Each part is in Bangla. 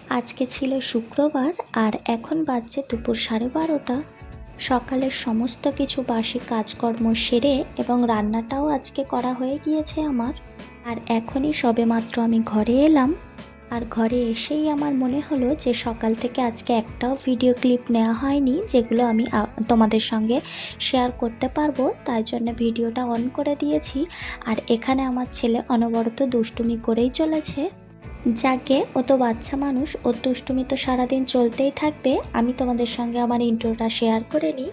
আজকে ছিল শুক্রবার আর এখন বাজছে দুপুর 12:30। সকালের সমস্ত কিছু বাসি কাজকর্ম সেরে এবং রান্নাটাও আজকে করা হয়ে গিয়েছে আমার। আর এখনই সবেমাত্র আমি ঘরে এলাম। আর ঘরে এসেই আমার মনে হলো যে সকাল থেকে আজকে একটাও ভিডিও ক্লিপ নেওয়া হয়নি, যেগুলো আমি তোমাদের সঙ্গে শেয়ার করতে পারবো। তাই জন্য ভিডিওটা অন করে দিয়েছি। আর এখানে আমার ছেলে অনবরত দুষ্টুমি করেই চলেছে। যাকে ও তো বাচ্চা মানুষ, ওর দুষ্টুমি তো সারাদিন চলতেই থাকবে। আমি তোমাদের সঙ্গে আমার ইন্ট্রোটা শেয়ার করে নিই।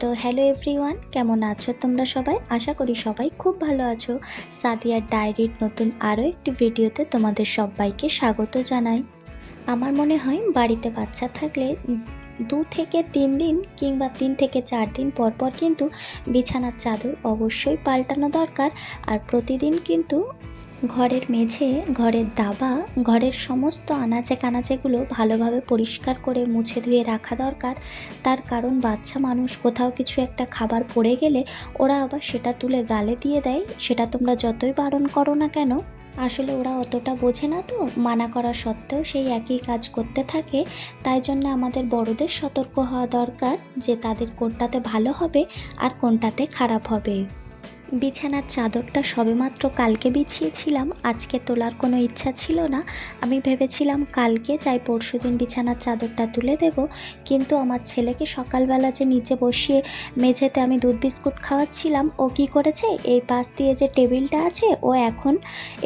তো হ্যালো এভরিওয়ান, কেমন আছো তোমরা সবাই? আশা করি সবাই খুব ভালো আছো। সাদিয়ার ডায়েরির নতুন আরও একটি ভিডিওতে তোমাদের সবাইকে স্বাগত জানাই। আমার মনে হয় বাড়িতে বাচ্চা থাকলে 2 থেকে 3 দিন কিংবা 3 থেকে 4 দিন পর পর কিন্তু বিছানার চাদর অবশ্যই পাল্টানো দরকার। আর প্রতিদিন কিন্তু ঘরের মেঝে, ঘরের দাবা, ঘরের সমস্ত আনাচে কানাচেগুলো ভালোভাবে পরিষ্কার করে মুছে ধুয়ে রাখা দরকার। তার কারণ বাচ্চা মানুষ কোথাও কিছু একটা খাবার পড়ে গেলে ওরা আবার সেটা তুলে গালে দিয়ে দেয়। সেটা তোমরা যতই বারণ করো না কেন, আসলে ওরা অতটা বোঝে না, তো মানা করা সত্ত্বেও সেই একই কাজ করতে থাকে। তাই জন্য আমাদের বড়দের সতর্ক হওয়া দরকার যে তাদের কোনটাতে ভালো হবে আর কোনটাতে খারাপ হবে। বিছানার চাদরটা সবেমাত্র কালকে বিছিয়েছিলাম, আজকে তোলার কোনো ইচ্ছা ছিল না। আমি ভেবেছিলাম কালকে চাই পরশুদিন বিছানার চাদরটা তুলে দেব, কিন্তু আমার ছেলেকে সকালবেলা যে নিচে বসিয়ে মেঝেতে আমি দুধ বিস্কুট খাওয়াচ্ছিলাম, ও কি করেছে, এই পাশ দিয়ে যে টেবিলটা আছে, ও এখন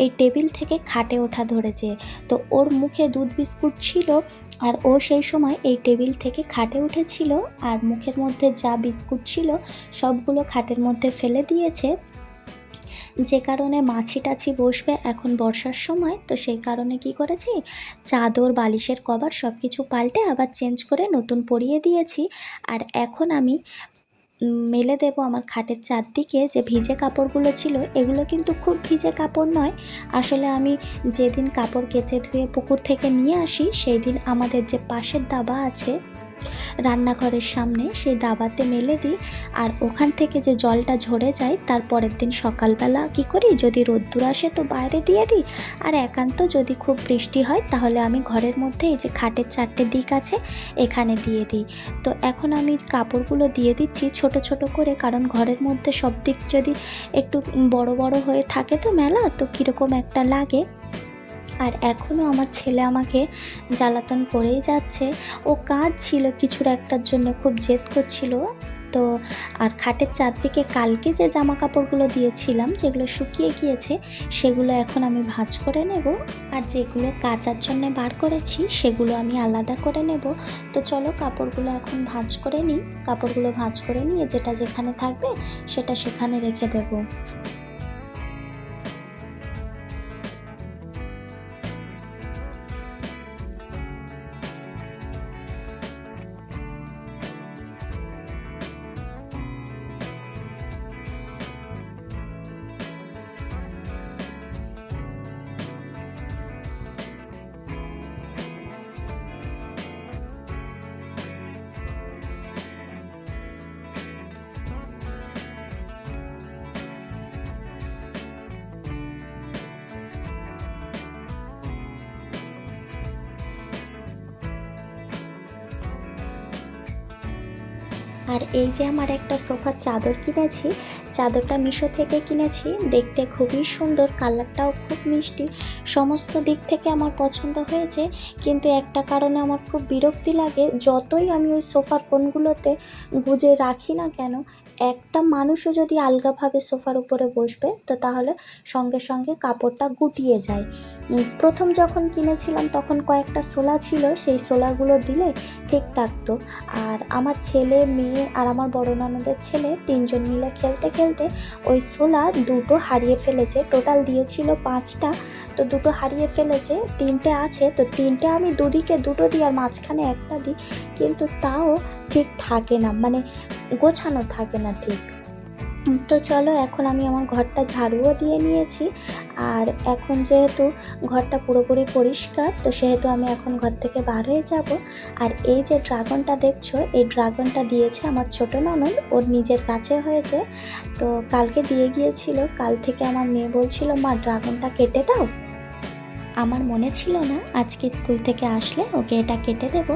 এই টেবিল থেকে খাটে ওঠা ধরেছে। তো ওর মুখে দুধ বিস্কুট ছিল আর ও সেই সময় এই টেবিল থেকে খাটে উঠেছিল আর মুখের মধ্যে যা বিস্কুট ছিল সবগুলো খাটের মধ্যে ফেলে দিয়েছে। যে কারণে মাছি টাছি বসবে এখন বর্ষার সময়, তো সেই কারণে কি করেছি, চাদর বালিশের কভার সব কিছু পাল্টে আবার চেঞ্জ করে নতুন পরিয়ে দিয়েছি। আর এখন আমি মেলে দেব আমার খাটের চারদিকে যে ভিজে কাপড়গুলো ছিল। এগুলো কিন্তু খুব ভিজে কাপড় নয়, আসলে আমি যেদিন কাপড় কেচে ধুয়ে পুকুর থেকে নিয়ে আসি সেই দিন আমাদের যে পাশের দাবা আছে রান্নাঘরের সামনে, সেই দাবাতে মেলে দিই। আর ওখান থেকে যে জলটা ঝরে যায় তার পরের দিন সকালবেলা কি করি, যদি রোদ্দুর আসে তো বাইরে দিয়ে দিই, আর একান্ত যদি খুব বৃষ্টি হয় তাহলে আমি ঘরের মধ্যে এই যে খাটের 4টে দিক আছে এখানে দিয়ে দিই। তো এখন আমি কাপড়গুলো দিয়ে দিচ্ছি ছোট ছোট করে, কারণ ঘরের মধ্যে সব দিক যদি একটু বড় বড় হয়ে থাকে তো মেলা, তো কীরকম একটা লাগে। আর এখনও আমার ছেলে আমাকে জ্বালাতন করেই যাচ্ছে। ও কাজ ছিল কিছুর একটার জন্য খুব জেদ করছিল। তো আর খাটের চারদিকে কালকে যে জামা কাপড়গুলো দিয়েছিলাম যেগুলো শুকিয়ে গিয়েছে সেগুলো এখন আমি ভাঁজ করে নেব, আর যেগুলো কাচার জন্য বার করেছি সেগুলো আমি আলাদা করে নেব। তো চলো কাপড়গুলো এখন ভাঁজ করে নিই। কাপড়গুলো ভাঁজ করে নিয়ে যেটা যেখানে থাকবে সেটা সেখানে রেখে দেবো। আর এই যে আমার একটা সোফার চাদর কিনেছি, চাদরটা মিশো থেকে কিনেছি, দেখতে খুবই সুন্দর, কালারটাও খুব মিষ্টি, সমস্ত দিক থেকে আমার পছন্দ হয়েছে। কিন্তু একটা কারণে আমার খুব বিরক্তি লাগে, যতই আমি ওই সোফার কোণগুলোতে গুজে রাখি না কেন, একটা মানুষও যদি আলগাভাবে সোফার উপরে বসবে তো তাহলে সঙ্গে সঙ্গে কাপড়টা গুটিয়ে যায়। প্রথম যখন কিনেছিলাম তখন কয়েকটা শোলা ছিল, সেই শোলাগুলো দিলে ঠিক থাকতো। আর আমার ছেলে, মেয়ে আর আমার বড় ননদের ছেলে 3জন মিলে খেলতে খেলতে ওই শোলা 2টো হারিয়ে ফেলেছে। টোটাল দিয়েছিল 5টা, তো 2টো হারিয়ে ফেলেছে, 3টে আছে। তো 3টে আমি দুদিকে 2টো দিই আর মাঝখানে একটা দিই, কিন্তু তাও ঠিক থাকে না, মানে গোছানো থাকে না ঠিক। তো চলো এখন আমি আমার ঘরটা ঝাড়ুও দিয়ে নিয়েছি। আর এখন যেহেতু ঘরটা পুরোপুরি পরিষ্কার, তো সেহেতু আমি এখন ঘর থেকে বার হয়ে যাব। আর এই যে ড্রাগনটা দেখছো, এই ড্রাগনটা দিয়েছে আমার ছোট ননদ, ওর নিজের কাছে হয়েছে। তো কালকে দিয়ে গিয়েছিল, কাল থেকে আমার মেয়ে বলছিল মা ড্রাগনটা কেটে দাও। আমার মনে ছিল না আজকে স্কুল থেকে আসলে ওকে এটা কেটে দেব।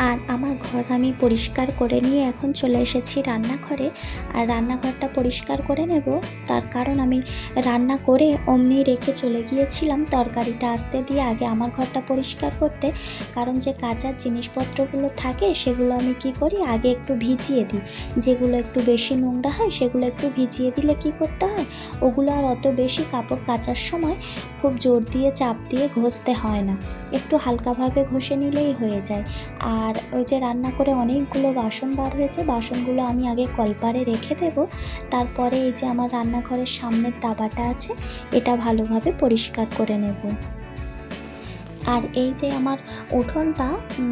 আর আমার ঘর আমি পরিষ্কার করে নিয়ে এখন চলে এসেছি রান্নাঘরে। আর রান্নাঘরটা পরিষ্কার করে নেব, তার কারণ আমি রান্না করে অমনি রেখে চলে গিয়েছিলাম তরকারিটা আসতে দিয়ে আগে আমার ঘরটা পরিষ্কার করতে। কারণ যে কাঁচার জিনিসপত্রগুলো থাকে সেগুলো আমি কি করি, আগে একটু ভিজিয়ে দিই। যেগুলো একটু বেশি নোংরা হয় সেগুলো একটু ভিজিয়ে দিলে কি করতে হয়, ওগুলো আর অত বেশি কাপড় কাচার সময় খুব জোর দিয়ে চাপ দিয়ে ঘষতে হয় না, একটু হালকাভাবে ঘষে নিলেই হয়ে যায়। আর ওই যে রান্না করে অনেকগুলো বাসন বার হয়েছে, বাসনগুলো আমি আগে কলপারে রেখে দেব। তারপরে এই যে আমার রান্নাঘরের সামনের দাবাটা আছে, এটা ভালোভাবে পরিষ্কার করে নেব। আর এই যে আমার উঠোনটা,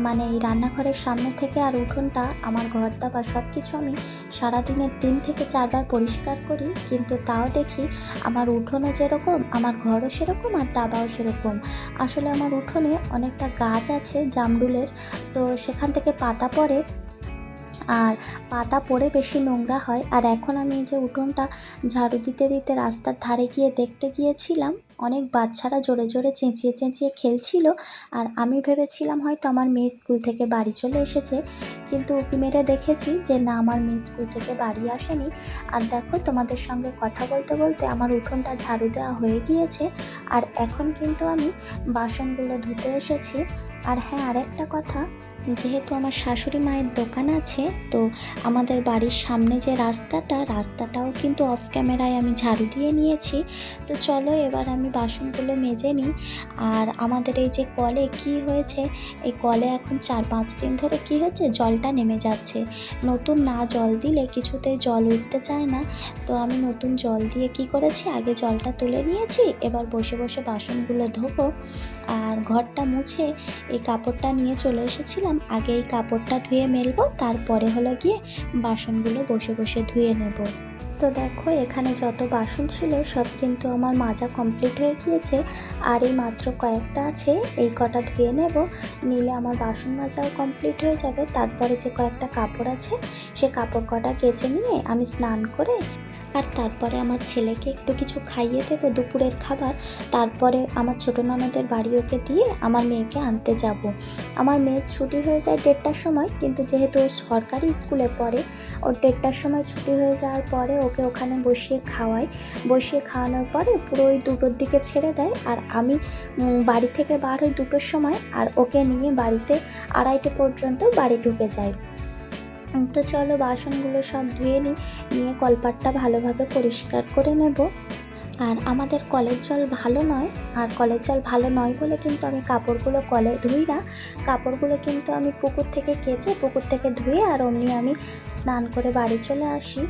মানে এই রান্নাঘরের সামনে থেকে আর উঠোনটা, আমার ঘর দাবা সব কিছু আমি সারাদিনের 3 থেকে 4 বার পরিষ্কার করি, কিন্তু তাও দেখি আমার উঠোনও যেরকম আমার ঘরও সেরকম আর দাবাও সেরকম। আসলে আমার উঠোনে অনেকটা গাছ আছে জামরুলের, তো সেখান থেকে পাতা পড়ে, আর পাতা পড়ে বেশি নোংরা হয়। আর এখন আমি এই যে উঠোনটা ঝাড়ু দিতে দিতে রাস্তার ধারে গিয়ে দেখতে গিয়েছিলাম, অনেক বাচ্চারা জোরে জোরে চেঁচিয়ে চেঁচিয়ে খেলছিল। আর আমি ভেবেছিলাম হয়তো আমার মেয়ে স্কুল থেকে বাড়ি চলে এসেছে, কিন্তু উঁকি মেরে দেখেছি যে না, আমার মেয়ে স্কুল থেকে বাড়ি আসেনি। আর দেখো, তোমাদের সঙ্গে কথা বলতে বলতে আমার উঠোনটা ঝাড়ু দেওয়া হয়ে গিয়েছে। আর এখন কিন্তু আমি বাসনগুলো ধুতে এসেছি। আর হ্যাঁ, আরেকটা কথা, যেহেতু আমার শাশুড়ি মায়ের দোকান আছে, তো আমাদের বাড়ির সামনে যে রাস্তাটাও কিন্তু অফ ক্যামেরায় আমি ঝাড়ু দিয়ে নিয়েছি। তো চলো এবার আমি বাসনগুলো মেজে নিই। আর আমাদের এই যে কলে কি হয়েছে, এই কলে এখন 4-5 দিন ধরে কি হচ্ছে, জলটা নেমে যাচ্ছে। নতুন না জল দিলে কিছুতেই জল উঠতে চায় না। তো আমি নতুন জল দিয়ে কি করেছি, আগে জলটা তুলে নিয়েছি, এবার বসে বসে বাসনগুলো ধোবো। আর ঘরটা মুছে এই কাপড়টা নিয়ে চলে এসেছিলাম, আগে এই কাপড়টা ধুয়ে মেলবো, তারপরে হলো গিয়ে বাসনগুলো বসে বসে ধুয়ে নেব। তো দেখো, এখানে যত বাসন ছিল সব কিন্তু আমার মাজা কমপ্লিট হয়ে গিয়েছে। আর এই মাত্র কয়েকটা আছে, এই কটা ধুয়ে নেব, নিলে আমার বাসন মাজাও কমপ্লিট হয়ে যাবে। তারপরে যে কয়েকটা কাপড় আছে, সে কাপড় কটা কেচে নিয়ে আমি স্নান করে, আর তারপরে আমার ছেলেকে একটু কিছু খাইয়ে দেবো দুপুরের খাবার। তারপরে আমার ছোটো ননদের বাড়ি ওকে দিয়ে আমার মেয়েকে আনতে যাব। আমার মেয়ের ছুটি হয়ে যায় 1:30টার সময়, কিন্তু যেহেতু ও সরকারি স্কুলে পড়ে, ওর 1:30টার সময় ছুটি হয়ে যাওয়ার পরে ওকে ওখানে বসিয়ে খাওয়ানোর পরে পুরো ওই 2টোর দিকে ছেড়ে দেয়। আর আমি বাড়ি থেকে বার হই 2টোর সময়, আর ওকে নিয়ে বাড়িতে 2:30 পর্যন্ত বাড়ি ঢুকে যাই। তো চলো বাসনগুলো সব ধুয়ে নিয়ে কলপাটটা ভালোভাবে পরিষ্কার করে নেব। আর আমাদের কলের জল ভালো নয়, আর কলের জল ভালো নয় বলে কিন্তু আমি কাপড়গুলো কলে ধুই না। কাপড়গুলো কিন্তু আমি পুকুর থেকে কেচে, পুকুর থেকে ধুয়ে আর অমনি আমি স্নান করে বাড়ি চলে আসি।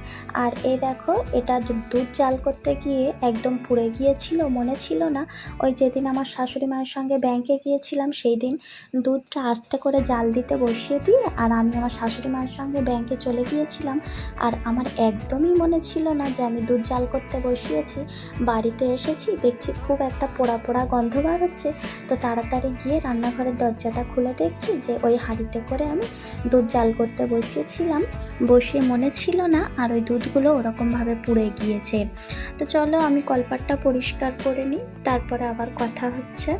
আর এই দেখো, এটা দুধ জাল করতে গিয়ে একদম পুড়ে গিয়েছিল, মনে ছিল না। ওই যেদিন আমার শাশুড়ি মায়ের সঙ্গে ব্যাংকে গিয়েছিলাম, সেই দিন দুধটা আস্তে করে জাল দিতে বসিয়ে দিয়ে আর আমি আমার শাশুড়ি মায়ের সঙ্গে ব্যাংকে চলে গিয়েছিলাম। আর আমার একদমই মনে ছিল না যে আমি দুধ জাল করতে বসিয়েছি। বাড়িতে এসেছি, দেখছি খুব একটা পোড়া পোড়া গন্ধ বার হচ্ছে। তো তাড়াতাড়ি গিয়ে রান্নাঘরের দরজাটা খুলে দেখছি যে ওই হাঁড়িতে করে আমি দুধ জাল করতে বসিয়েছিলাম, বসিয়ে মনে ছিল না, আর ওই দুধগুলো ওরকমভাবে পুড়ে গিয়েছে। তো চলো আমি কলপাটটা পরিষ্কার করে নিই, তারপরে আবার কথা হচ্ছে।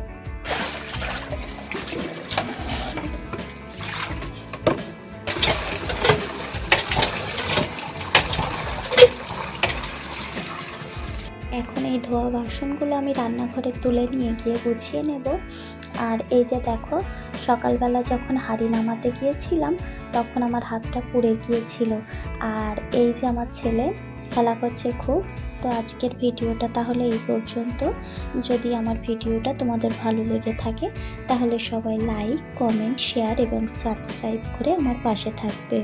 এখন এই ধোয়া বাসনগুলো আমি রান্নাঘরে তুলে নিয়ে গিয়ে গুছিয়ে নেব। আর এই যে দেখো, সকালবেলা যখন হাঁড়ি নামাতে গিয়েছিলাম তখন আমার হাতটা পুড়ে গিয়েছিল। আর এই যে আমার ছেলে খেলা করছে খুব। তো আজকের ভিডিওটা তাহলে এই পর্যন্ত। যদি আমার ভিডিওটা তোমাদের ভালো লেগে থাকে তাহলে সবাই লাইক, কমেন্ট, শেয়ার এবং সাবস্ক্রাইব করে আমার পাশে থাকবে।